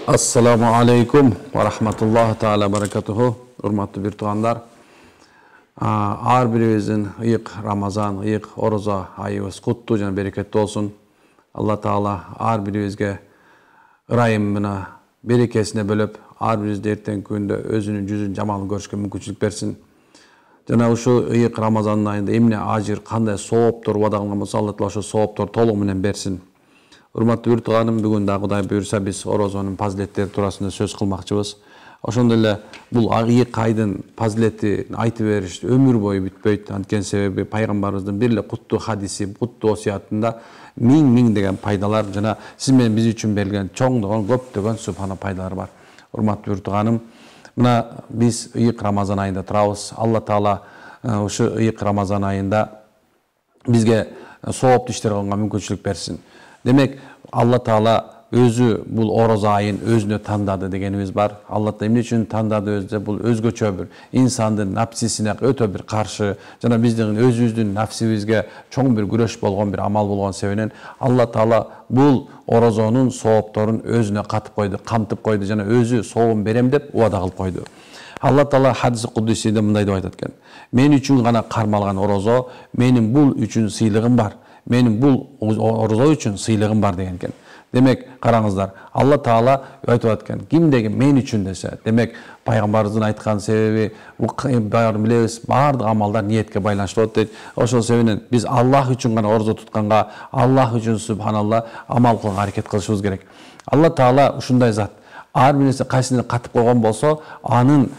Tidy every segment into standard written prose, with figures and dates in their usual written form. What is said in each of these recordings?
Assalamu alaikum wa rahmatullahi ta'ala barakatuhu. Urmatlı bir tuğanlar. Ar birimizin ıyık Ramazan, ıyık Oroza ayımız kutlu, can bereketli olsun. Allah Teala ar birimizge ırayımına, berekesine bölüp, ar birimizde erten günde özünün, cüzün, camalını görüşke mümkünçülük versin. Jana şu ıyık Ramazan'ın ayında emne acır, kanday soğuptur, vadağınlamız Allah Teala şu soğuptur, toluğumundan bersin. Urmatlı bir tuğanım, bugün de Kuday buyursa biz Orozonun faziletleri turasında söz kılmakçыбыз. Oşonda эле бул ıyık aydın fazileti aytı veriş ömür boyu bitpeyt. Antken sebebi Peygamberimizin bir kutlu hadisi, kutlu osiyatında ming degen paydalar jana siz menen biz üçün berilgen çoğundoğun köptөгөн subhana paydalar var. Urmatlı bir tuğanım, mına biz ıyık Ramazan ayında turabыз. Allah Taala uşu ıyık Ramazan ayında bizge sooптуу иштерге кылганга мүмкүнчүлүк берсин. Demek Allah Teala özü bul Oroza ayın özünü tanıdadı degenimiz var. Allah da emni için tanıdadı özde bul özgöçö bir insandın nafsisine ötö bir karşı jana bizdin özübüzdün nafsibizge çoğun bir güreş bolgon bir amal bolgon sebebinен Allah Teala bul Orozonun soopторун özüne katıp koydu, kamtıp koydu jana özü soğun berem dep uada kılıp koydu. Allah Teala hadisi kuddusiyde mындай деп айтат экен. Men üçün gana karmalgan Orozo, menin bul üçün sыйлыгым бар. Benim bu Orozo üçün sıylığım var degen eken. Demek karаңыздар, Allah Taala aytып atkan, kimdegi men üçün dese, demek Peygamberimizin aytkan sebebi bu bari bilebиз, bardıq amallar niyetke baylanışlı bolot deyt. Oşol sebebinен biz Allah üçün gana Orozo tutkanga, Allah üçün subhanallah amal kılgan hareket kılışыбыз керек. Allah Taala ушундай zat. Ar birisi kaysını katıp koygan bolsa, anın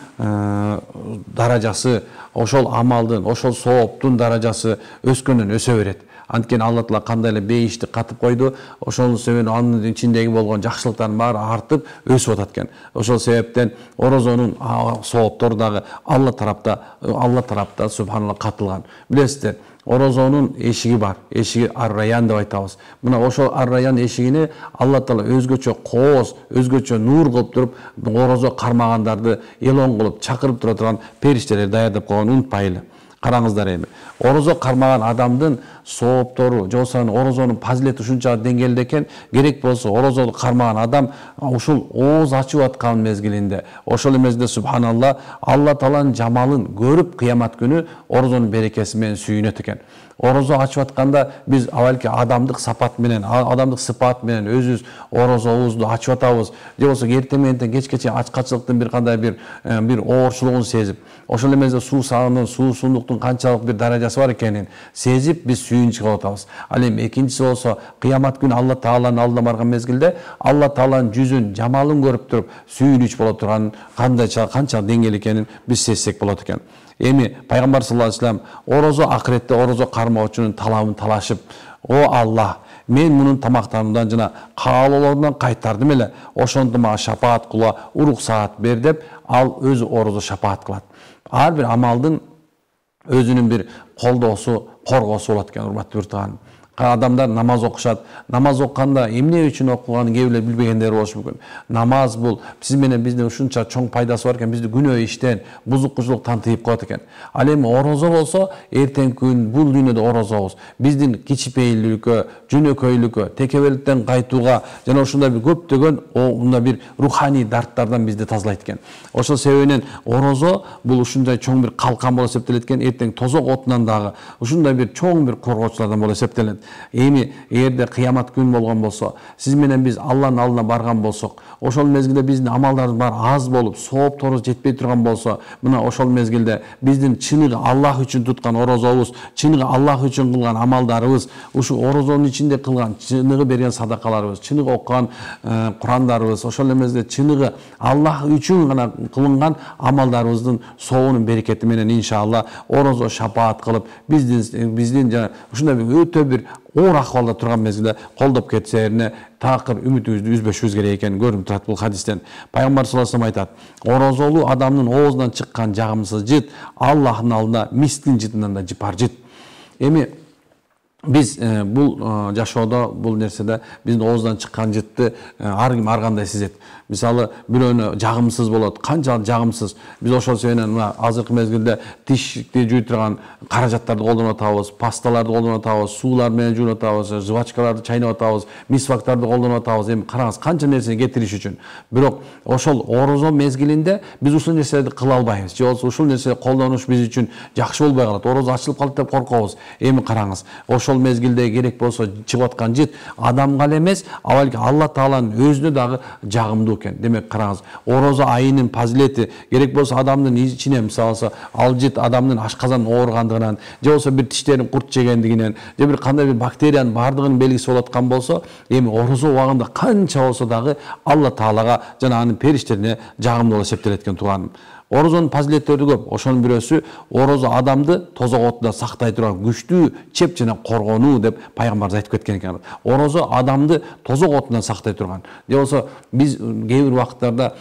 darajası, oşol amaldın, oşol sooptun darajası öskönün ösө beret. Antken Allah Taala kandayla beyişti katıp koydu. Oşol sebebinен anın içindeki bolgon jakşılıktardын bari artıp ösüp atat eken. Oşol sebepten Orozonun sooptoru dagı Allah tarapta subhanallah katılgan. Bilesizler, Orozonun eşigi var. Eşigi Ar-Rayyan dep aytabыз. Mına oşol Ar-Rayyan eşigini Allah Taala özgöçө kooz, özgöçö nur kılıp turup, Orozo karmagandardı elon kılıp çakırıp tura turgan perişteler daярдап койгонун унутпайлы. Karаңızдар эми. Orozo karmagan adamdın sooptoru, josan Orozonun fazileти ушунча деңгээлде экен, керек болсо Orozonu karmagan adam ушул ооз ачып аткан мезгилинде, ошол мезгилде subhanallah Allah Taalанын жамалын көрүп кыямат күнү Orozonun берекеси менен сүйүнөт экен. Orozo açıp atkanda biz avvalki adamdık sapat menen, adamdık sıfat menen özüz Orozobuzdu açıp atabız. Je bolso ertemenden kechkeçe açкачылыктын bir kандай bir оорчулугун сезип, ошол эмеде суу саанын, суу сундуктун канчалык bir darajасы бар экенин сезип biz сүйүн чыгып атабыз. Ал эми экинчиси болсо кыямат күнү Allah Taalанын алдына барган мезгилде Allah Taalанын жүзүн, жамалын көрүп туруп сүйүнүч боло турган канча деңгээл экенин biz сезсек болот экен. Emi Peygamber sallallahu aleyhi ve sellem Orozo ahirette Orozo karmaoçunun talabını talaşıp o Allah men bunun tamaktарымдан жана каалоолорунан кайтардым эле ошондо мага шапаат кыла уруксаат бер деп ал өзү Orozo шапаат кылат. Ар бир амалдын өзүнүн bir колдоосу, коргоосу болот экен, урматтуу уртаан. Adamlar namaz okuşat. Namaz okanda emne üçün okuganı kevler bilbegenler boluşu mümkün. Namaz bul. Siz menen bizde uşunça çoң paydası varken bizde günөө işten buzukçuluk tantıyıp koyat eken. Al эми Orozo bolsa erten gün bul dünede Orozobuz. Bizdin kичипейилдүүлүккө, жөнөкөйлүккө, tekebellikten kaytuğa, жана ошондой bir көптөгөн onda bir ruhani darттардан bizde тазалайт экен. Ошол себебинен Orozo bul ушундай çoң bir kalkan болуп эсептелет экен. Эртең тозок отунан дагы ушундай bir çoң bir коргоочулардан болуп эсептелет. Эми эгерде кыямат күн болгон болсо, сиз менен биз Алланын алдына барган болсок, ошол мезгилде биздин амалдарыбыз бар аз болуп, соопторубуз жетпей турган болсо, мына ошол мезгилде биздин чыныгы Аллах үчүн туткан Орозобуз, чыныгы Аллах үчүн кылган амалдарыбыз, ушу Орозонун ичинде кылган чыныгы берген садакаларыбыз, чыныгы окуган Курандарыбыз, ошол мезгилде чыныгы Аллах үчүн гана кылынган амалдарыбыздын соонун берекети менен иншалла Орозо шапаат кылып, биздин жана ушундай өтө bir оор акыбалда турган мезгилде колдоп кетсерине такыр үмүтүбүздү үзбөшүбүз керек экенин көрүнүп турат бул хадистен. Пайгамбар саллаллаху алейхи ва саллям айтат: Орозолуу адамдын оозунан чыккан жагымсыз жыт Аллахтын алдында мистин жытынан да жыпар жыт. Эми Biz bул жашоодо бул нерседе биздин ооздан чыккан жытты ар ким ар кандай сезет. Мисалы бирөөнө жагымсыз болот, канчалык жагымсыз. Биз ошол себептен мына азыркы мезгилде тишти жууй турган каражаттарды колдонуп атабыз, пасталарды колдонуп атабыз, суулар менен жуунуп атабыз, жвачкаларды чайнап атабыз, мисвактарды колдонуп атабыз. Эми караңыз, канча нерсени кетириш үчүн. Бирок ошол орозо мезгилинде биз ушул нерселерди кыла албайбыз. Же болбосо ушул нерсе колдонуш биз үчүн жакшы болбой калат. Орозо ачылып калат деп коркобуз. Эми караңыз, ошол мезгилде керек болсо чыгып аткан жыт адамга эле эмес, балки Алла Тааланын өзүнө дагы жагымдуу экен. Демек караңыз, орозо айынын фазилети керек болсо адамдын ичине мисалы ал жыт адамдын ашказан ооругандыгынан, же болсо бир тиштерин курт жегендигинен, же бир кандай бир бактериянын бардыгынын белгиси болуп аткан болсо, эми орозо убагында канча болсо дагы Алла Таалага жана анын периштерине жагымдуу болуп эсептелет экен тууганым. Орозонун фазилеттери көп. Ошонун бирөөсү орозо адамды тозок отунда сактай турган күчтүү чеп жана коргонуу деп пайгамбарыбыз айтып кеткен экен. Орозо адамды тозок отундан сактай турган. Же болсо биз кээ бир убакыттарда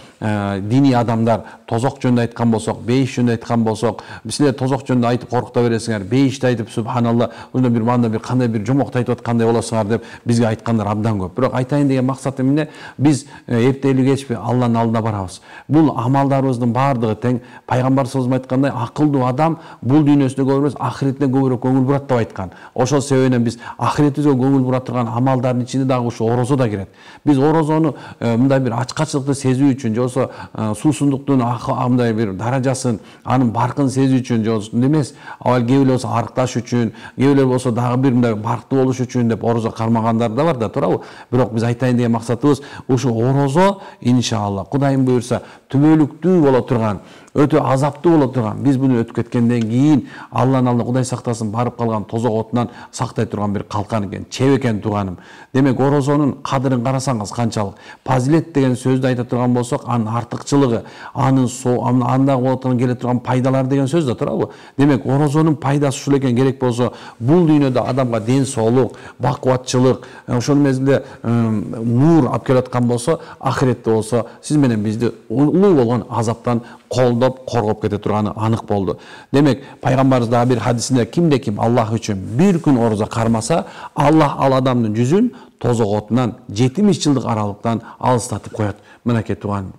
диний адамдар тозок жөнүндө айткан болсок, бейиш жөнүндө айткан болсок, силер тозок жөнүндө айтып коркута бересиңер, бейишти айтып субханалла, ушундай бир манда бир кандай бир жомокту айтып аткандай болосуңар деп бизге айткандар абдан көп. Бирок айтайын деген максат эмне? Биз эптелүү кечпи Алланын алдына барабыз. Бул амалдарыбыздын бардыгы тең. Пайгамбар саллаллаху айткандай, акылдуу адам бул дүйнөсүндө көп эмес, ахиретине көбүрөөк көңүл бурат деп айткан. Ошол себептен биз ахиретибизге көңүл бура турган амалдардын ичинде дагы ушу орозо да кирет. Биз орозону мындай бир ачкачылыкты сезүү үчүн, же болсо суусундуктун мындай бир даражасын, анын баркын сезүү үчүн, же болсо эмес, кээ бирөө болсо арыкташ үчүн, кээ бирөө болсо дагы бир мындай барктуу болуш үчүн деп орозо кармагандар да бар да, туурабы? Бирок биз айтайын деген максатыбыз ушу орозо иншалла Кудайым буйрса түбөлүктүү боло турган, өтө азаптуу боло турган, биз буну өтүп кеткенден кийин Алланын алдына Кудай сактасын барып калган тозок отунан сактай турган бир калкан экен, чеп экен тууганым. Демек орозонун кадырын карасаңыз канчалык. Фазилет деген сөздү айта турган болсок, анын артыкчылыгы, анда болоп келе турган пайдалар деген сөз да, туурабы? Демек орозонун пайдасы ушул экен. Керек болсо бул дүйнөдө адамга ден соолук, бакубатчылык, ошол мезгилде нур алып келе аткан болсо, ахиретте болсо сиз менен бизди улуу болгон азаптан колдоп, коргоп кете турганы анык болду. Демек, пайгамбарыбыз дагы бир хадисинде кимде ким Аллах үчүн бир күн орозо кармаса, Аллах ал адамдын жүзүн тозок отунан 70 жылдык аралыктан алыстатып коет. Мынакей тууган.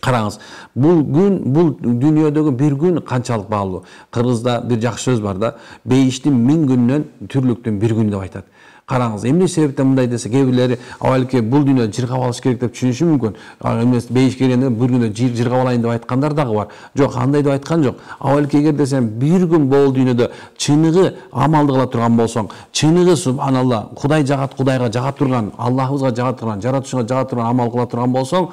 Караңыз, бул күн, бул дүйнөдөгү бир күн канчалык баалуу. Кыргызда бир жакшы сөз бар да, бейиштин 1000 күнүнөн түрлүктүн бир күнү деп айтат. Караңыз, эмне себептен мындай десе, кээ бирлери авалки бул дүйнөдө жыргап алыш керек деп түшүнүшү мүмкүн. Эмес бейиш келгенде бир күндө жыргап алайын деп айткандар дагы бар. Жок, андай деп айткан жок. Авалки эгер десем бир күн бул дүйнөдө чыныгы амалды кыла турган болсоң, чыныгы субханалла, Кудай жагат, Кудайга жага турган, Аллахыбызга жага турган, жаратушуга жага турган амал кыла турган болсоң,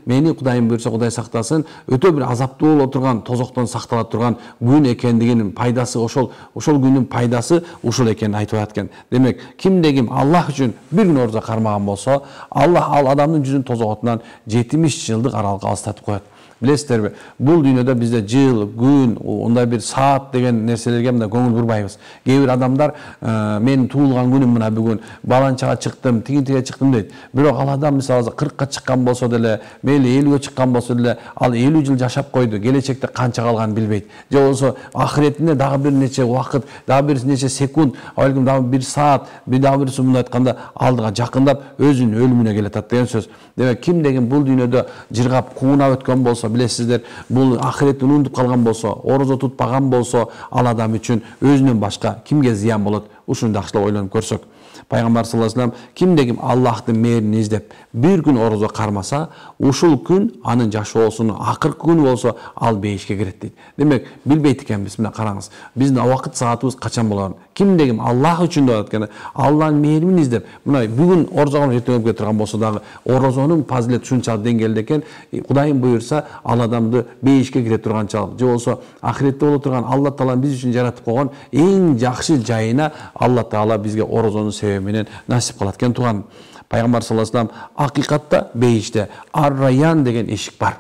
мени Кудайым буйрса Кудай сактасын, өтө бир азаптуу боло турган, тозоктон сактала турган күн экендигинин пайдасы ошол күндүн пайдасы ушул экенин айтып аткан. Демек, кимде ким Аллах үчүн бир күн орозо кармаган болсо, Аллах ал адамдын жүзүн тозок отунан 70 жылдык аралыкка алыстатып коет. Билесиздерби, бул дүйнөдө бизде жыл, күн, ондай бир саат деген нерселерге мындай көңүл бурбайбыз. Кээ бир адамдар менин туулган күнүм мына бүгүн, баланчага чыктым, тиге чыктым дейт. Бирок ал адам мисалы 40-ка чыккан болсо деле, мейли 50-ге чыккан болсо деле, ал 50 жыл жашап койду, келечекте канча калганын билбейт. Же болсо ахиретинде дагы бир нече убакыт, дагы бир нече секунд, балким дагы бир саат, дагы бир мындай айтканда алдыга жакындап өзүнүн өлүмүнө келатат деген сөз. Демек, кимдеген бул дүйнөдө жыргап куунап өткөн болсо, билесиздер, бул ахиреттин унутуп калган болсо, орозо тутпаган болсо, ал адам үчүн өзүнөн башка кимге зыян болот? Ушуну дакшылап ойлонуп көрсөк. Пайгамбар саллаллаху алейхи вассалам кимде ким Аллахтын мээрин издеп бир күн орозо кармаса, ушул күн анын жашоосунун акыркы күнү болсо, ал бейишке кирет дейт. Демек, билбейт экенбиз. Мына караңыз, биздин убакыт саатыбыз качан болгонун. Кимде ким Аллах үчүн деп атканда, Алланын мээрин издеп, мына бүгүн орозо кылып эртең өлүп кете турган болсо дагы, орозонун фазилети ушунчалык деңгээлде экен, Кудайым буйрса, ал адамды бейишке кире турганчалык, же болсо ахиретте боло турган Алла Таала биз үчүн жаратып койгон эң жакшы жайына Алла Таала бизге орозонун себеби менен насип кылат экен тууган. Пайгамбар саллаллаху алейхи вассалам акыйкатта бейиште Ар-Райян деген эшик бар.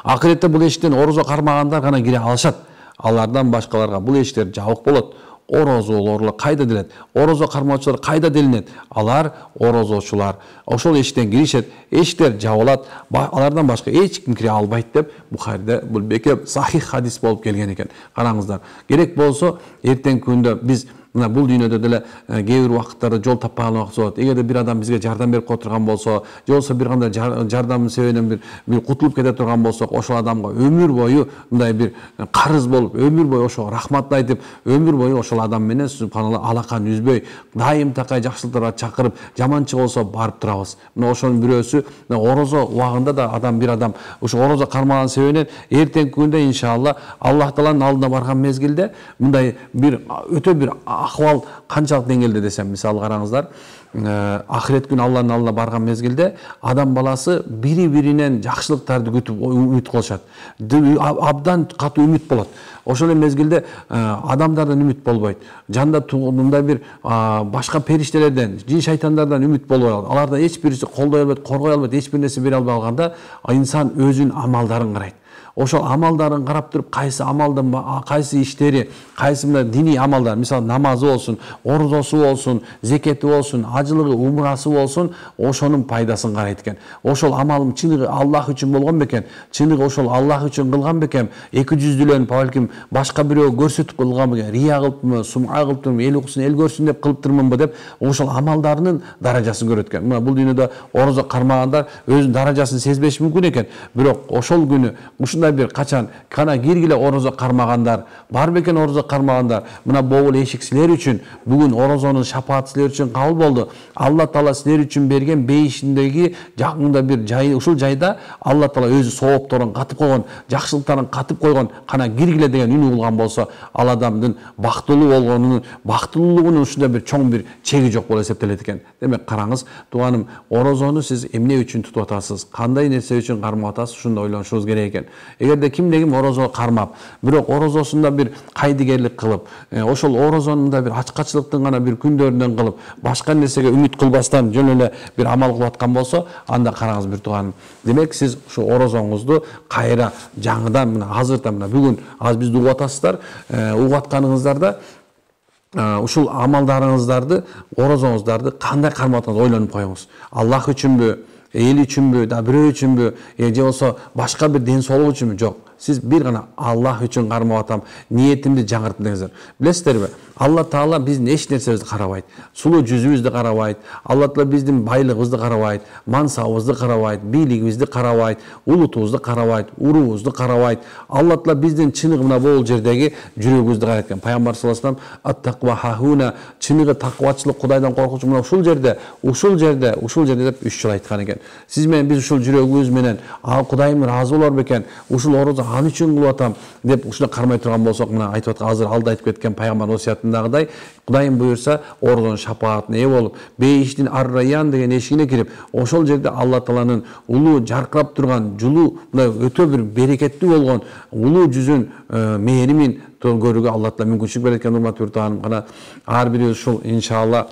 Акыретте бул эшиктен орозо кармагандар гана кире алышат. Алардан башкаларга бул эшиктер жабык болот. Орозолорлор кайда делет? Орозо кармоочулар кайда делинет? Алар орозочулар. Ошол эшиктен киришет, эшиктер жабылат, алардан башка эч ким кире албайт деп Бухариде бул бекем сахих хадис болуп келген экен. Караңыздар. Керек болсо эртең күндө биз мына бул дүйнөдө деле кээ бир убакыттарда жол таппаган убакыт болот. Эгерде бир адам бизге жардам берип отурган болсо, же болбосо бир кандай жардамдын себебинен бир кутулуп кете турган болсок, ошол адамга өмүр бою мындай бир карыз болуп, өмүр бою ошого рахмат айтып, өмүр бою ошол адам менен субханалла алакан үзбөй, дайым такай жакшылыктарга чакырып, жаманчы болсо барып турабыз. Мына ошонун бирөөсү орозо убагында да бир адам ушу орозо кармаган себебинен эртеңки күндө иншалла Аллах Тааланын алдына барган мезгилде мындай бир өтө бир акыбал канчалык деңгээлде десем, мисалы караңыздар, ахирет күнү Алланын алдына барган мезгилде адам баласы бири-биринен жакшылыктарды күтүп үмүт кылышат. Абдан катуу үмүт болот. Ошол мезгилде адамдардан үмүт болбойт. Жанда мындай бир башка периштелерден, жин шайтандардан үмүт болбой калат. Алардан эч бирisi колдой албайт, коргой албайт, эч бир нерсе бере албай калганда инсан өзүнүн амалдарын карайт. Ошол амалдарын карап туруп, кайсы амалдын, кайсы иштери, кайсы мына диний амалдар, мисалы намазы болсун, орозосу болсун, зекети болсун, ажылыгы, умрасы болсун, ошонун пайдасын карайт экен. Ошол амалым чыныгы Аллах үчүн болгон бекен, чыныгы ошол Аллах үчүн кылган бекен, эки жүздүүлөн балким башка бирөө көрсөтүп кылган бекен, рия кылыптырмы, сум'a кылыптырмы, эл уксун, эл көрсүн деп кылыптырмынбы деп, ошол амалдарынын даражасын көрөт экен. Мына бул дүйнөдө орозо кармагандар өзүнүн даражасын сезбеши мүмкүн экен, бирок ошол күнү ушундай бир качан кана киргиле орозо кармагандар, бар бекен орозо кармагандар, мына богул эшик силер үчүн бүгүн орозонун шапааты силер үчүн кабыл болду. Алла Таала силер үчүн берген бейишиндеги жакында бир жай, ушул жайда Алла Таала өзү соопторун катып койгон, жакшылыктарын катып койгон, кана киргиле деген үн угулган болсо, ал адамдын бактылуу болгонунун, бактылуулугунун ушундай бир чоң бир чеги жок болуп эсептелет экен. Демек караңыз, тууганым, орозону сиз эмне үчүн тутуп атасыз, кандай нерсе үчүн кармап атасыз, ушуну ойлонушуңуз керек экен. Эгерде кимде ким орозо кармап, бирок орозосунда бир кайдыгерлик кылып, ошол орозонунда бир ачкачылыктын гана бир күндөрүнөн кылып, башка нерсеге үмүт кылбастан жөн эле бир амал кылып аткан болсо, анда караңыз бир тууганым. Демек сиз ушу орозоңузду кайра жаңыдан мына азырда мына бүгүн аз бизди угуп атасыздар, угуп атканыңыздарда ушул амалдарыңыздарды, орозоңуздарды кандай кармап атканыңызды ойлонуп коюңуз. Аллах үчүнбү, эл үчүнбү, да бирөө үчүнбү, же болсо башка бир ден соолук үчүнбү? Жок. Сиз бир гана Аллах үчүн кармап атам, ниетимди жаңыртып деңиздер. Билесиздерби? Алла Таала биздин эч нерсебизди карабайт. Сулуу жүзүбүздү карабайт. Алла Таала биздин байлыгыбызды карабайт, мансабыбызды карабайт, бийлигибизди карабайт, улутубузду карабайт, уруубузду карабайт. Алла Таала биздин чыныгы мына бул жердеги жүрөгүбүздү карайт экен. Пайгамбар саллаллаху алейхи вассалам ат-тaqва хахуна, чыныгы таквачылык, Кудайдан коркуучу мына ушул жерде деп 3 жыл айткан экен. Сиз менен биз ушул жүрөгүбүз менен Кудайым ыраазы болор бекен, ушул орозо ал үчүн кылып атам деп ушуна кармай турган болсок, мына айтып аткан азыр алда айтып кеткен пайгамбар осуятындагыдай, Кудайым буйрса орозонун шапаатына ээ болуп, бейиштин ар-райян деген эшигине кирип, ошол жерде Алла Тааланын улуу жаркырап турган, жылуу, мындай өтө бир берекеттүү болгон улуу жүзүн мээримин көрүүгө Алла Таала мүмкүнчүлүк берет экен. Урматтуу тууганым, кана ар бирибиз ушул иншалла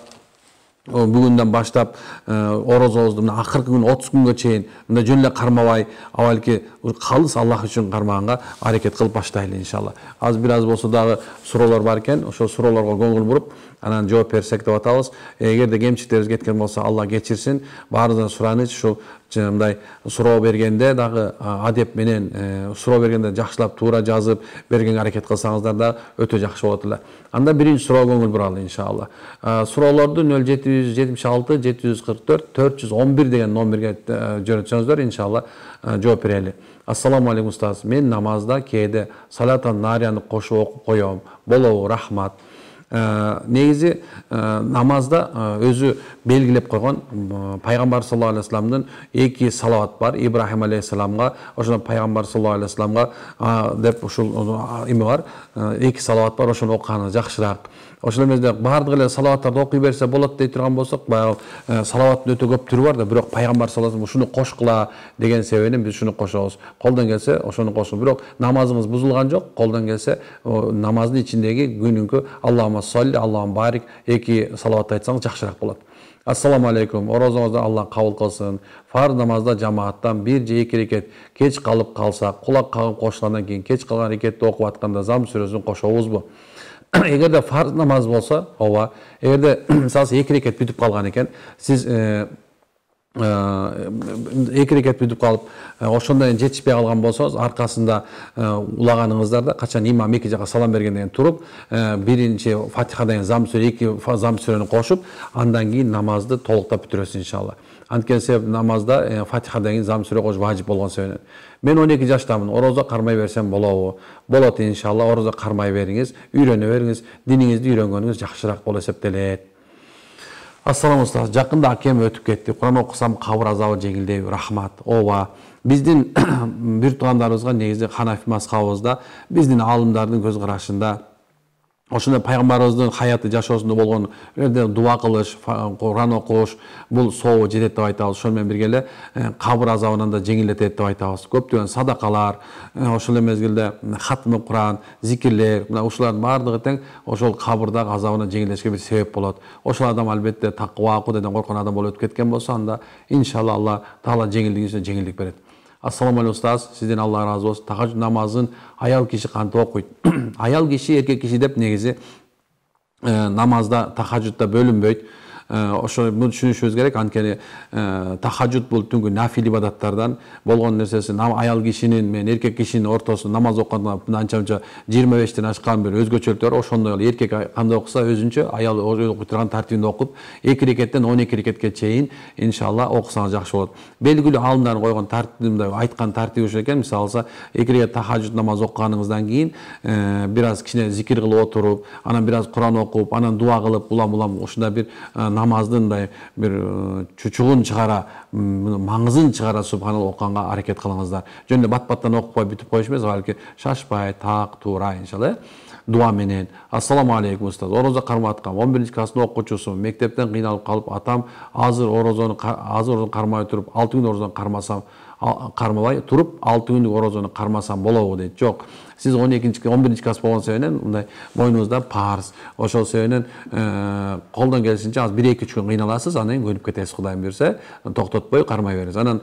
бүгүндөн баштап орозобузду мына акыркы күн 30 күнгө чейин мына жөн эле кармабай, авалки калыс Аллах үчүн кармаганга аракет кылып баштайлы иншалла. Аз бир аз болсо дагы суроолор бар экен, ошол суроолорго көңүл буруп, анан жооп берсек деп атабыз. Эгерде кемчиликтерибиз кеткен болсо, Алла кечирсин. Баарыбыздан сураныч ушул мындай суроо бергенде дагы адеп менен суроо бергенде жакшылап туура жазып бергенге аракет кылсаңыздар да өтө жакшы болот эле. Анда биринчи суроого көңүл буралы иншалла. Суроолорду 0776 744 411 деген номерге жөнөтсөңүздөр иншалла жооп берели. Ассаламу алейкум устаз. Мен намазда кээде салатан нарияны кошуп окуп коём. Болобу? Рахмат. Негизи намазда өзү белгилеп койгон пайгамбар саллаллаху алейхи вассаламдын 2 салават бар. Ибрахим алейхиссаламга, ошондон пайгамбар саллаллаху алейхи вассаламга деп ушул эме бар. 2 салават бар, ошону окуганы жакшыраак. Ошол эмеде баардык эле салаваттарды окуй берсе болот дей турган болсок, баягы салаваттын өтө көп түрү бар да, бирок пайгамбар саллаллаху алейхи вассалам ушуну кошкула деген себебинен биз ушуну кошобуз. Колдон келсе ошону кошобуз. Бирок намазыбыз бузулган жок. Колдон келсе намаздын ичиндеги күнүнкү Аллахумма салли, Аллахум барик 2 салават айтсаңыз жакшыраак болот. Ассаламу алейкум. Орозоңузду Аллах кабыл кылсын. Фарз намазда жамааттан 1 же 2 рекет кеч калып калса, кулак кагып кошулгандан кийин кеч калган рекетти окуп атканда зам сүрөсүн кошобузбу? Эгерде фарз намаз болсо, ооба. Эгерде мисалы 2 рекет бүтүп калган экен, сиз эки рекет бүтүп калып ошондон жетишпей калган болсоңуз аркасында улаганыңыздарда качан имам эки жака салам бергенден кийин туруп биринчи фатихадан кийин зам сүрө эки зам сүрөнү кошуп андан кийин намазды толуктап бүтүрөсүз иншалла. Анткени себеп намазда фатихадан кийин зам сүрө кошуп важип болгон себептен. Мен 12 жаштамын. Орозо кармай берсем болобу? Болот иншалла. Орозо кармай бериңиз, үйрөнө бериңиз. Диниңизди үйрөнгөнүңүз жакшыраак болуп эсептелет. Ассаламу алейкум. Жакында акем өтүп кетти. Куран окусам кабыр азабы жеңилдейби? Рахмат. Ооба. Биздин бир туугандарыбызга негизи Ханафи мазхабыбызда биздин аалымдардын көз карашында ошондой пайгамбарыбыздын хаяты жашоосунда болгон дуа кылыш, Куран окуш бул сообу жетет деп айтабыз. Ошол менен бирге эле кабыр азабынан да жеңилдетет деп айтабыз. Көптөгөн садакалар, ошол эле мезгилде хатмы Куран, зикирлер, мына ушулардын баардыгы тең ошол кабырдагы азабынан жеңилдешке бир себеп болот. Ошол адам албетте таква, Кудайдан корккон адам болуп өтүп кеткен болсо, анда иншалла Алла Таала жеңилдигине жеңилдик берет. Ассаламу алейкум устаз, сизден Алла разы болсун. Тахажжуд намазын аял киши кантип окуйт? Аял киши, эркек киши деп негизи намазда тахажжудда бөлүнбөйт. Ошо муну түшүнүшүбүз керек. Анткени тахажжуд бул түнгү нафил ибадаттардан болгон нерсеси. Аял кишинин менен эркек кишинин ортосунда намаз окуганда анча-мынча 25тен ашкан бир өзгөчөлүктөр бар. Ошондой эле эркек кандай окуса өзүнчө, аял окуй турган тартибинде окуп, 2 рекеттен 12 рекетке чейин иншалла окусаңыз жакшы болот. Белгилүү аалымдардын койгон тартибинде айткан тартиби ушул экен. Мисалы, 2 рекет тахажжуд намаз окуганыңыздан кийин бир аз кичине зикир кылып отуруп, анан бир аз Куран окуп, анан дуа кылып, улам ушундай бир намаздын бир чучугун чыгара, маңызын чыгара субханалла окуганга аракет кылыңыздар. Жөн эле бат-баттан окуп бүтүп коюш эмес, балки шашпай, так, туура иншалла дуа менен. Ассаламу алейкум устаз. Орозо кармап аткам. 11-класстын окуучусумун. Мектептен кыйналып калып, атам азыр орозону кармай туруп, 6 күн орозону кармабай туруп, 6 күндүк орозону кармасам болобу дейт. Жок. Сиз 11 класс болгон себептен мындай мойнуңузда парыз. Ошол себептен колдон келишинче аз 1-2 күн кыйналасыз, анан кийин көнүп кетесиз, Кудайым буйрса, токтотпой кармай бериңиз. Анан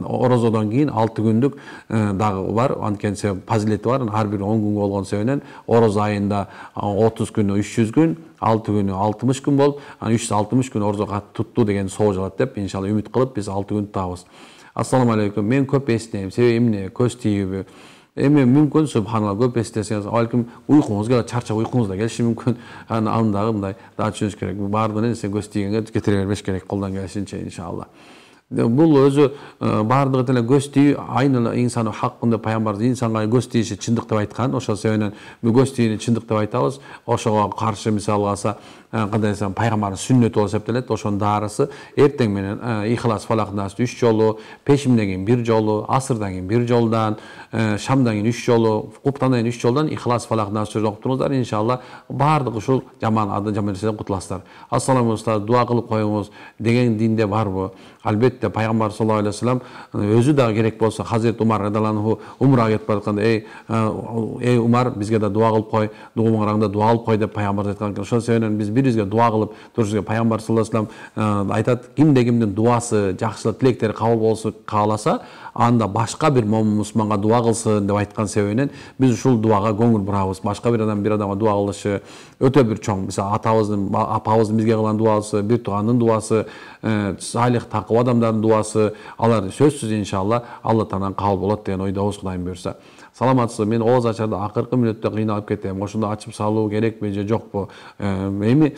орозодон кийин 6 күндүк дагы бар, анткени себеп фазилети бар. Ар бир 10 күнгө болгон себептен орозо айында 30 күнү 300 күн, 6 күнү 60 күн болуп, анан 360 күн орозо тутту деген соо жалат деп иншалла үмүт кылып биз 6 күн tutабыз. Ассаламу алейкум. Мен көп эстейм. Себеби эмне? Көз тийүүбү? Эми мүмкүн субханалла көп эстесеңиз, балким уйкуңуз келет, чарчап уйкуңуз да келиши мүмкүн. Аны дагы мындай дагы түшүнүш керек. Баардыгын сен көз тийгенге кетире бербеш керек, колдон келишинче иншалла. Бул өзү баардыгы деле көз тийүү айнала инсаны хакында пайгамбарыбыз инсанга көз тийиши чындык деп айткан. Ошол себептен бул көз тийүүнү чындык деп айтабыз. Ошого каршы мисал алса, кандай десем, пайгамбардын сүннөтү болуп эсептелет. Ошонун даарысы эртең менен Ихлас Фалак-Нас 3 жолу, пешимден кийин 1 жолу, асырдан кийин 1 жолдан, шамдан кийин 3 жолу, куптандан кийин 3 жолдан Ихлас Фалак-Нас окуп туруңуздар. Иншалла баардык ушул жаман нерседен кутуласыздар. Ассаламу алейкум, дуа кылып коюңуз деген динде барбы? Албетте пайгамбар саллаллаху алейхи вассалам өзү да керек болсо Хазирет Умар радиаллаху умрага кетип баратканда эй Умар, бизге да дуа кылып кой, дуумаңараңда дуа кылып кой деп пайгамбар айткан экен. Ошол себептен биз бирибизге дуа кылып турушубузга пайгамбар саллаллаху алейхи вассалам айтат, кимдин дуасы, жакшылык тилектери кабыл болсун кааласа, анда башка бир момун мусулманга дуа кылсын деп айткан себебинен биз ушул дуага көңүл бурабыз. Башка бир адамга дуа кылышы өтө бир чоң. Мисалы атабыздын, апабыздын бизге кылган дуасы, бир туугандын дуасы, салих такып адамдардын дуасы, алар сөзсүз иншалла Алла Тааладан кабыл болот деген ойдобуз, Кудайым буйрса. Саламатсызбы? Мен ооз ачарда акыркы мүнөттө кыйналып кетем. Ошондо ачып салуу керекпи же жокпу? Эми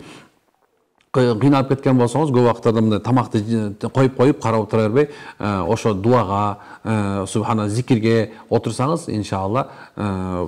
кыйналып кеткен болсоңуз, көп убактарда мындай тамакты коюп карап отура бербей, ошо дуага, субхана зикирге отурсаңыз, иншалла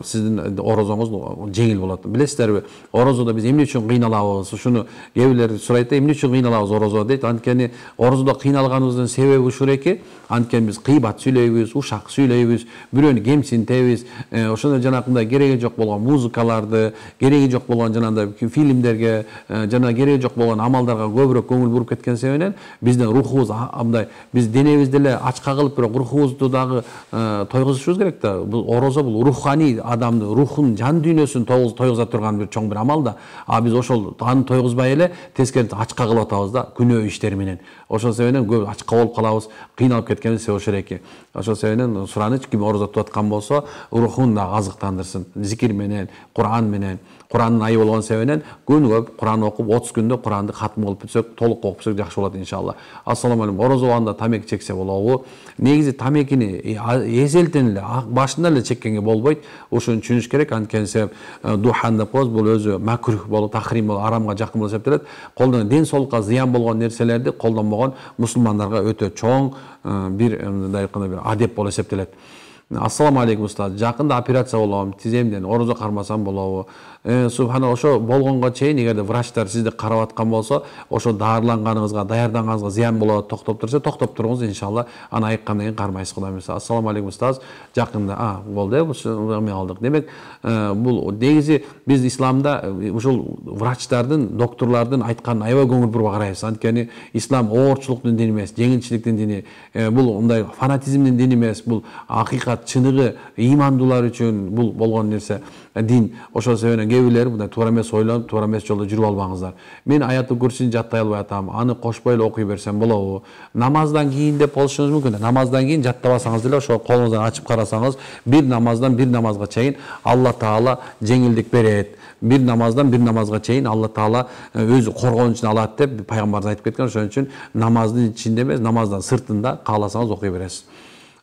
сиздин орозоңуз жеңил болот. Билесиздерби, орозодо биз эмне үчүн кыйналабыз? Ушуну кээ бирлер сурайт, эмне үчүн кыйналабыз орозодо дейт. Анткени орозодо кыйналганыбыздын себеби ушул эки. Анткени биз кыйбат сүйлөйбүз, ушак сүйлөйбүз, бирөөнү кемсинтебиз, ошондой жанакындай кереги жок болгон музыкаларды, кереги жок болгон жанагындай фильмдерге, жана кереги жок болгон амалдарга көбүрөөк көңүл буруп кеткен себебинен биздин рухубуз мындай, биз денебизди эле ачка кылып, бирок рухубузду дагы тойгузушубуз керек да. Бул орозо бул руханий адамды, рухун, жан дүйнөсүн тойгуза турган бир чоң бир амал да. Биз ошол аны тойгузбай эле тескери ачка кылып атабыз да, күнөө иштер менен. Ошол себептен көп ачка болуп калабыз, кыйналып кеткенибиз себеби ошол эки. Ошол себептен сураныч, ким орозо тутуп аткан болсо, рухун да азыктандырсын, зикир менен, Куран менен. Курандын айы болгон себебинен күнүгө Куран окуп, 30 күндө Курандын Куранды катым кылып бүтсөк, толук окуп бүтсөк жакшы болот иншалла. Ассаламу алейкум. Орозо убагында тамеки чексе болобу? Негизи тамекини эзелтен эле башында эле чеккенге болбойт. Ошону түшүнүш керек. Анткени себеп духан деп коебуз, бул өзү макрух болуп, тахрим болуп, арамга жакын болуп эсептелет. Колдон ден соолукка зыян болгон нерселерди колдонбогон мусулмандарга өтө чоң бир адеп болуп эсептелет. Ассаламу алейкум устаз. Жакында операция болом, тиземден орозо кармасам болобу? Субхана, ошо болгонго чейин эгерде врачтар сизди карап аткан болсо, ошо дарыланганыңызга, даярданганыңызга зыян болот, токтоп турса, токтоп туруңуз иншалла. Аны айыккандан кийин кармайсыз, Кудай мырза. Ассаламу алейкум устаз. Жакында, болду, бул алдык. Демек, бул негизи биз исламда ушул врачтардын, доктурлардын айтканын аябай көңүл буруп карайбыз. Анткени ислам оорчулуктун дини эмес, жеңилчиликтин дини. Бул мындай фанатизмдин дини эмес, бул акыйкат, чыныгы, ыймандуулар үчүн бул болгон нерсе. Дин. Ошол себептен кээ бирлери мындай туура эмес ойлонуп, туура эмес жолдо жүрүп албаңыздар. Мен Аятул Курсини жаттай албай атам. Аны кошпой эле окуй берсем болобу? Намаздан кийин деп болушуңуз мүмкүн. Намаздан кийин жаттабасаңыз деле ошо колуңуздан ачып карасаңыз, бир намаздан бир намазга чейин Алла Таала жеңилдик берет. Бир намаздан бир намазга чейин Алла Таала өзү коргонучун алат деп пайгамбарыбыз айтып кеткен. Ошон үчүн намаздын ичинде эмес, намаздан сыртында кааласаңыз окуй бересиз.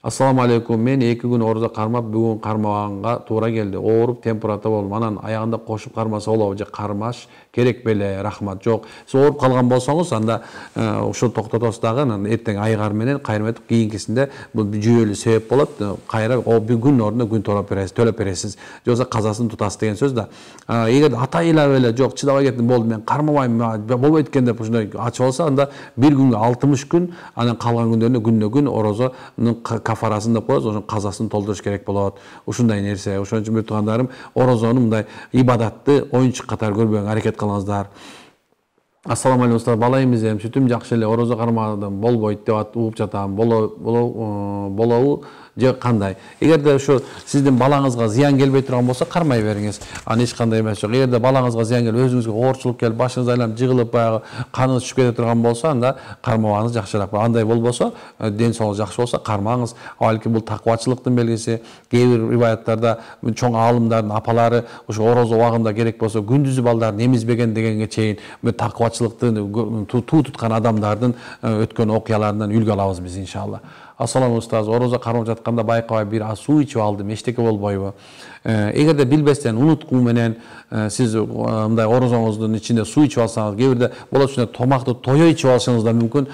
Ассаламу алейкум. Мен 2 күн орозо кармап, бүгүн кармаганга туура келди. Ооруп, температура болдум. Анан аягында кошуп кармаса болобу же кармаш керек беле? Рахмат. Жок. Сиз ооруп калган болсоңуз, анда ошо токтотосуз дагы, анан эртең айгар менен кайрым кийинкисинде бул жүйөлүү себеп болот. Кайра бир күн ордуна күн төлөп бересиз. Жокса казасын тутасыз деген сөз да. Эгер атайылап эле жок, чыдабай кеттим, болду, мен кармабайм, болбойт экен деп ушундай ачып алса, анда бир күнгө 60 күн, анан калган күндөрүндө күнүнө күн орозонун кафарасын деп коебуз, ошонун казасын толтуруш керек болот. Ушундай нерсе. Ошон үчүн бир туугандарым, орозону мындай ибадатты оюнчук катары көрбөгөнгө аракет кылыңыздар. Ассаламу алейкум устаз. Бала эмизем, сүтүм жакшы эле, орозо кармадым, болбойт деп угуп жатам. Болобу же кандай? Эгерде ушу сиздин балаңызга зыян келбей турган болсо, кармай бериңиз. Аны эч кандай эмес жок. Эгерде балаңызга зыян келип, өзүңүзгө оорчулук келип, башыңыз айланып, жыгылып, баягы каныңыз түшүп кете турган болсо, анда кармабагыңыз жакшыраак. Андай болбосо, ден соолук жакшы болсо, кармаңыз. Балки бул таквачылыктын белгиси. Кээ бир риваяттарда чоң аалымдардын апалары ушу орозо убагында керек болсо, күндүзү балдарын эмизбеген дегенге чейин таквачылыктын туу туткан адамдардын өткөн окуяларынан үлгү алабыз биз иншалла. Ассаламу устаз. Орозо кармап жатканда байкабай бир аз суу ичип алдым. Эчтеке болбойбу? Эгерде билбестен, унуткуу менен сиз мындай орозоңуздун ичинде суу ичип алсаңыз, кээ бирде болот ушундай томакты тое ичип алышыңыз да мүмкүн.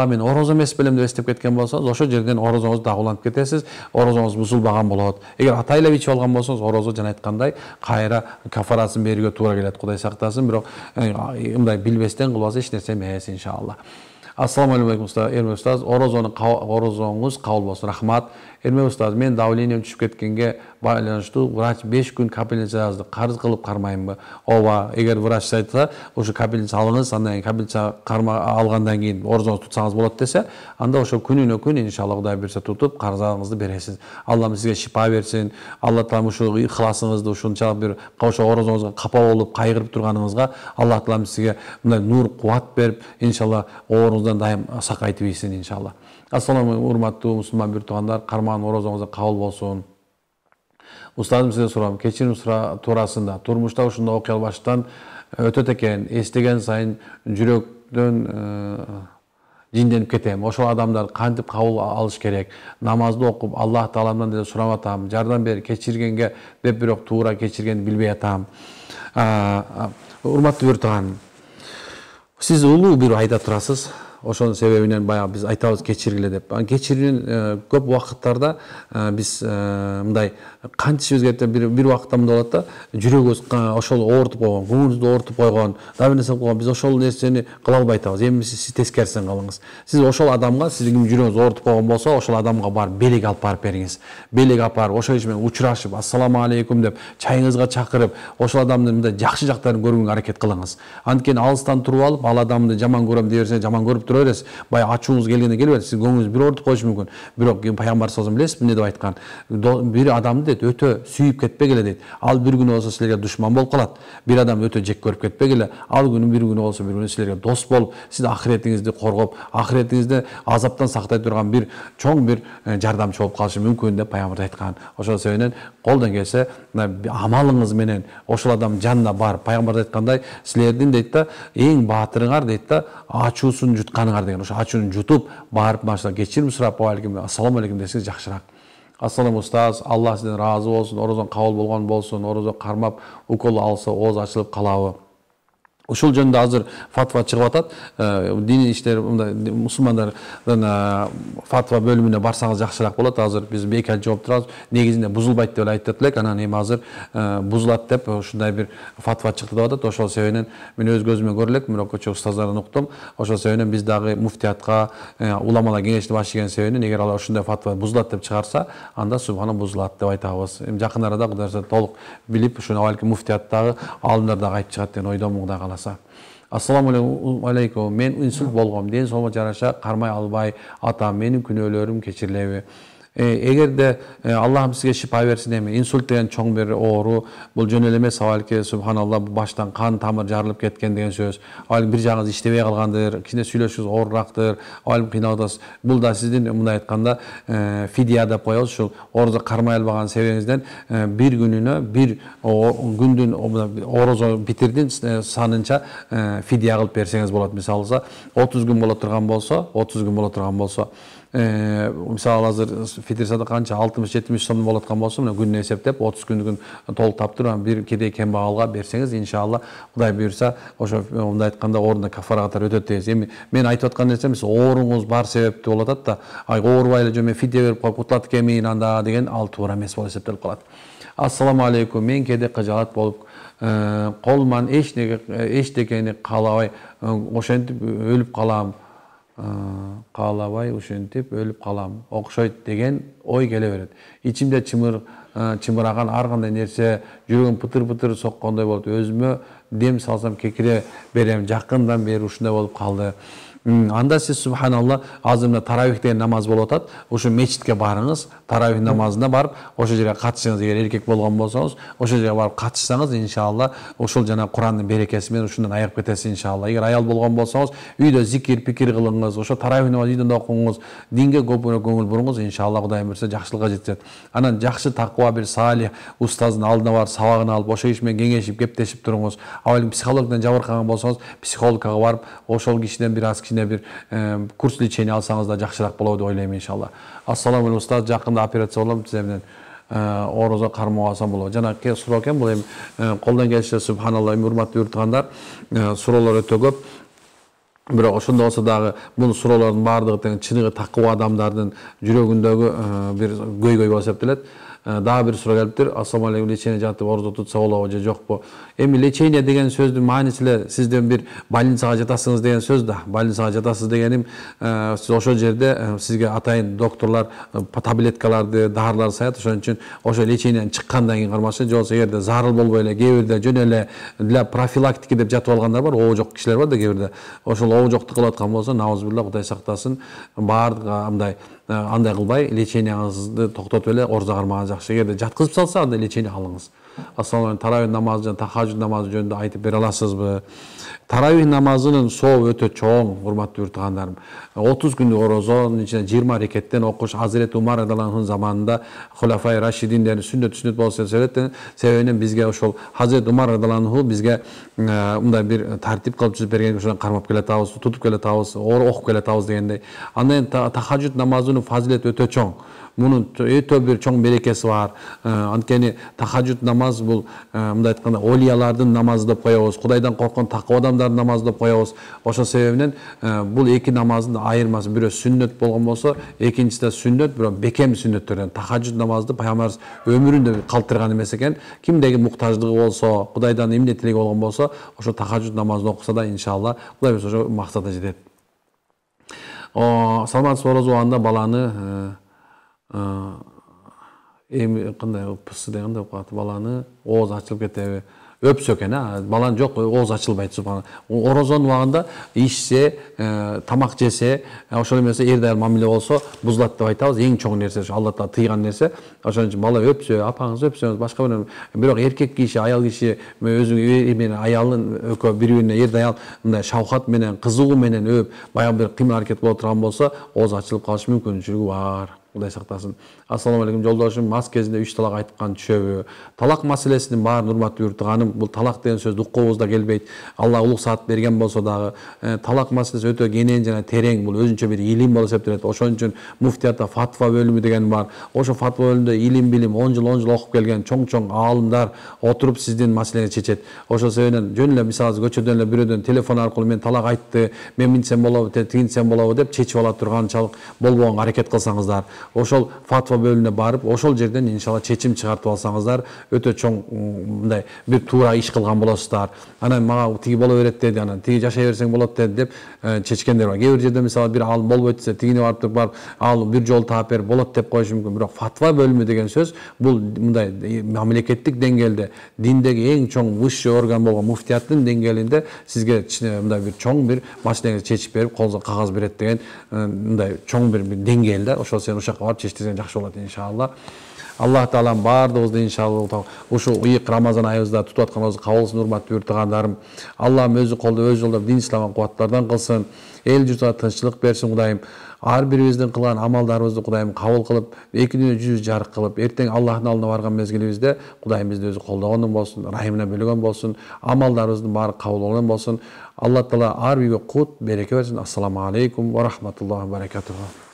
Мен орозо эмес белем деп эстеп кеткен болсоңуз, ошол жерден орозоңузду дагы улантып кетесиз. Орозоңуз бузулбаган болот. Эгер атайлап ичип алган болсоңуз, орозо жана айткандай кайра кафарасын берүүгө туура келет. Кудай сактасын, бирок мындай билбестен кылбаса эч нерсе эмес иншалла. Ассаламу алейкум устаз. Орозоңуз кабыл болсун. Рахмат. Эрме устаз, мен давлением түшүп кеткенге байланыштуу врач 5 күн капельница жазды. Карыз кылып кармаймынбы? Ооба, эгер врач айтса, ошо капельница алыңыз, андан кийин капельница алгандан кийин орозоңузду тутсаңыз болот десе, анда ошо күнүнө күн иншалла Кудай берсе тутуп карызыңызды бересиз. Аллам сизге шипа берсин. Алла таалам ушул ихласыңызды, ушунчалык бир ошо орозоңузга капа болуп, кайгырып турганыңызга Алла таалам сизге мындай нур, кубат берип, иншалла ооруңуздан дайым сакайтып ийсин иншалла. Ассаламу урматтуу мусулман бир туугандар, кармаган орозоңузга кабыл болсун. Устазым, сизден сурам, кечирим туурасында. Турмушта ушундай окуя баштан өтөт экен, эстеген сайын жүрөктөн жинденип кетем. Ошол адамдар кантип кабыл алыш керек? Намазды окуп, Аллах Тааламдан деле сурап атам, жардам бер, кечиргенге деп, бирок туура кечиргенди билбей атам. Урматтуу бир тууган, сиз улуу бир айда турасыз. Ошонун себебинен баягы биз айтабыз кечиргиле деп. Кечирген көп убакыттарда биз мындай кантишибиз керек бир убакытта мындай болот да, жүрөгүбүз ошол оорутуп койгон, көңүлүбүздү оорутуп койгон, дагы бир нерсе кылып койгон, биз ошол нерсени кыла албай атабыз. Эми сиз тескерисин кылыңыз. Сиз ошол адамга, сиздин жүрөгүңүз оорутуп койгон болсо, ошол адамга барып белек алып барып бериңиз. Белек алып барып, ошол киши менен учурашып, ассаламу алейкум деп, чайыңызга чакырып, ошол адамдын мындай жакшы жактарын көргөнгө аракет кылыңыз. Анткени алыстан туруп алып, ал адамды жаман көрөм дей берсе, жаман көрүп тура бересиз. Бая ачууңуз келгенде келе берет. Сиз көңүлүңүз бир ортуп коюшу мүмкүн. Бирок пайгамбар саллаллаху алейхи вассалам билесизби эмне деп айткан? Бир адамды дейт өтө сүйүп кетпегиле дейт. Ал бир күнү болсо силерге душман болуп калат. Бир адам өтө жек көрүп кетпегиле. Ал бир күнү болсо бир күнү силерге дос болуп, сиз ахиретиңизди коргоп, ахиретиңизди азаптан сактай турган бир чоң бир жардамчы болуп калышы мүмкүн деп пайгамбар айткан. Ошол себептен колдон келсе амалыңыз менен ошол адам жанына барып, пайгамбар айткандай, силердин дейт да эң баатырыңар дейт да ачуусун жутканыңар деген. Ошо ачууну жутуп барып машина кечирим сурап, ассаламу алейкум десеңиз жакшыраак. Ассалам устаз, Аллах сизден разы болсун, орозон кабыл болгон болсун, орозо кармап укол алса ооз ачылып калабы? Ушул жөнүндө азыр фатва чыгып атат. Диний иштер мусулмандардын фатва бөлүмүнө барсаңыз жакшыраак болот. Азыр биз бекер жооп турабыз. Негизинде бузулбайт деп айтып элек, анан эми азыр бузулат деп ушундай бир фатва чыкты деп атат. Ошол себептен мен өз көзүмө көрө элек, мурокочу устаздардан уктум. Ошол себептен биз дагы муфтиятка, уламалар кеңешине баш ийген себептен эгер алар ушундай фатва бузулат деп чыгарса, анда субхана бузулат деп айтабыз. Эми жакын арада Кудай сура толук билип, ушуну балки муфтияттагы алымдар дагы айтып чыгат деген ойдомун, Кудай кааласа. Ассаламу алейкум. Мен инсульт болгом. Ден соолугума жараша кармай албай атам. Менин күнөөлөрүм кечирилеби? Эгерде Аллахым сизге шифа берсин эми. Инсульт деген чоң бир оору. Бул жөн эле эмес, балки субханалла баштан кан тамыр жарылып кеткен деген сөз. Балки бир жагыңыз иштебей калгандыр, кичине сүйлөшүүңүз оорураактыр, балки кыйналып атасыз. Бул да сиздин мындай айтканда фидия деп коебуз. Ушул орозо кармай албаган себебиңизден бир күнүнө бир күндүн орозо битирдин санынча фидия кылып берсеңиз болот. Мисалы 30 күн боло турган болсо, мисалы азыр фитир сада канча 60-70 сом болот аткан болсо, мына күнүнө эсептеп 30 күндүн толук таптырып, бир кедей кембагалга берсеңиз, иншалла Кудай буйрса, ошо мындай айтканда ордуна кафара катары өтөт дейбиз. Эми мен айтып аткан нерсем ооруңуз бар себептүү болуп атат да, оорубай эле мен фидия берип коюп кутулат экенмин анда деген ал туура эмес болуп эсептелип калат. Ассаламу алейкум. Мен кээде кыжаалат болуп, колуман эчтекени каалабай ошентип өлүп калам. Окшойт деген ой келе берет. Ичимде чымыраган ар кандай нерсе, жүрөгүм пытыр-пытыр соккондой болот. Өзүмө дем салсам кекире берем. Жакындан бери ушундай болуп калды. Анда сиз субханалла азыр мына таравих деген намаз болуп атат. Ошо мечитке барыңыз, таравих намазына барып, ошо жерге катышыңыз. Эгер эркек болгон болсоңуз, ошо жерге барып катышсаңыз, иншалла ошол жана Курандын берекеси менен ушундан аягып кетесиз иншалла. Эгер аял болгон болсоңуз, үйдө зикир, пикир кылыңыз, ошо таравих намазы үйдөн окуңуз, динге көпүрөөк көңүл буруңуз, иншалла Кудай буйрса жакшылыкка жетет. Анан жакшы таква бир салих устаздын алдына барып сабагын алып, ошо киши менен кеңешип, кептешип туруңуз. Абал психологдон жабыркаган болсоңуз, психологко барып, ошол кишиден бир аз бир курс лечения алсаңыз да жакшыраак болот деп ойлойм иншалла. Ассаламу алейкум устаз, жакында операция болом, сиз менен орозо кармап алсам болобу? Жанагы суроо экен, бул эми колдон келишинче субханалла, урматтуу юртугандар, суроолор өтө көп. Бирок ошондо болсо дагы бул суроолордун баардыгы тең чыныгы такыба адамдардын жүрөгүндөгү бир көйгөй болуп эсептелет. Дагы бир суроо келиптир. Ассаламу алейкум, лечение жатып орозо тутса болобу же жокпу? Эми лечение деген сөздүн мааниси эле сизден бир больницага жатасыңыз деген сөз да. Больницага жатасыз дегеним, сиз ошол жерде сизге атайын докторлор таблеткаларды, дарыларды саят. Ошон үчүн ошо лечениеден чыккандан кийин кармашы, же болбосо эгерде зарыл болбой эле, кээ бирде жөн эле для профилактики деп жатып алгандар бар, оо жок кишилер бар да кээ бирде. Ошол оо жокту кылып аткан болсо, наузубилла, Кудай сактасын, баардыгы андай кылбай, леченияңызды токтотуп эле орзо кармаган жакшы. Эгерде жаткызып салса, андай лечение алыңыз. Ассаламу алейкум, таравих намазы жана тахажжуд намазы жөнүндө айтып бере аласызбы? Таравих намазынын сообу өтө чоң, урматтуу юртугандарым. 30 күндүк орозонун ичинде 20 рекеттен окуш Азирет Умар радыйаллаху заманында Хулафай Рашидиндердин сүннөт болуп себебинен бизге ошол Хазирет Умар радыйаллаху бизге мындай бир тартип кылып түзүп берген, ошону кармап келатабыз, тутуп келатабыз, окуп келатабыз дегендей. Андан тахажжуд намазынын фазилети өтө чоң. Мунун өтө бир чоң берекеси бар. Анткени тахажжуд намаз бул мындай айтканда олиялардын намазы деп коебуз. Кудайдан корккон такыба адамдардын намазы деп коебуз. Ошол себебинен бул эки намаздын айырмасы, бирөө сүннөт болгон болсо, экинчиси да сүннөт, бирок бекем сүннөттөрдөн. Тахажжуд намазды пайгамбарыбыз өмүрүндө калтырган эмес экен. Кимдеги муктаждыгы болсо, Кудайдан эмне тилеги болгон болсо, ошо тахажжуд намазын окуса да иншалла Кудай буйрса ошо максатына жетет. Саламатсыз, орозо убагында баланы эми кандай пысы дегенде баланы ооз ачылып кетеби, Öpsө экен, балан жок, ооз ачылбайт субхан. Орозон убагында ичсе, тамак жесе, ошол эмесе эр дайым мамиле болсо бузулат деп айтабыз. Эң чоң нерсе Алла Таала тыйган нерсе. Ошон үчүн бала өпсө, апаңыз өпсөңүз, башка бирок эркек киши, аял киши өзүнүн эр менен аялын экөө бири-бирине эр даял мындай шавкат менен, кызыгуу менен өп, баягы бир кыймыл аракет боло турган болсо, ооз ачылып калыш мүмкүнчүлүгү бар. Кудай сактасын. Ассаламу алейкум жолдошум, мас кезинде 3 талак айткан түшөбү? Талак маселесинин баарын урматтуу юртуганым, бул талак деген сөз укуубузда келбейт. Алла улук саат берген болсо дагы, талак маселеси өтө кенен жана терең, бул өзүнчө бир илим болуп эсептелет. Ошон үчүн муфтиятта фатва бөлүмү деген бар. Ошо фатва бөлүмүндө илим билим 10 жыл окуп келген чоң аалымдар отуруп сиздин маселеңизди чечет. Ошол себептен жөн эле мисалы көчөдөн эле бирөөдөн телефон аркылуу мен талак айтты, мен минтсем болобу, тигинтсем болобу деп чечип ала турганчалык болбогонго аракет кылсаңыздар, ошол фатва бөлүмүнө барып, ошол жерден иншалла чечим чыгартып алсаңыздар, өтө чоң мындай бир туура иш кылган болосуздар. Анан мага тиги боло берет деди, анан тиги жашай берсең болот деди деп чечкендер бар. Кээ бир жерде мисалы бир ал болбойт десе, тигине барып ал бир жолу таап берип болот деп коюшу мүмкүн. Бирок фатва бөлүмү деген сөз бул мындай мамлекеттик деңгээлде диндеги эң чоң высший орган болгон муфтияттын деңгээлинде сизге мындай бир чоң бир маселеңизди чечип берип, кагаз берет деген мындай чоң бир деңгээлде. Ошол сен ошакка барып чечтирсең жакшы болот иншалла. Аллах Таала баардыгыбызды иншалла ушу ыйык Рамазан айыбызда тутуп атканыбызды кабыл кылсын, урматтуу юртугандарым. Аллахым өзү колдоп, өз жолдоп дин исламга кубаттардан кылсын. Эл журтка тынччылык берсин Кудайым. Ар бирибиздин кылган амалдарыбызды Кудайым кабыл кылып, эки дүйнө жүз жарык кылып, эртең Аллахтын алдына барган мезгилибизде Кудайым бизди өзү колдогондон болсун, райымына бөлөгөн болсун, амалдарыбыздын баары кабыл болгон болсун. Алла Таала ар бирибизге кут, береке берсин. Ассаламу алейкум ва рахматуллахи ва баракатуху.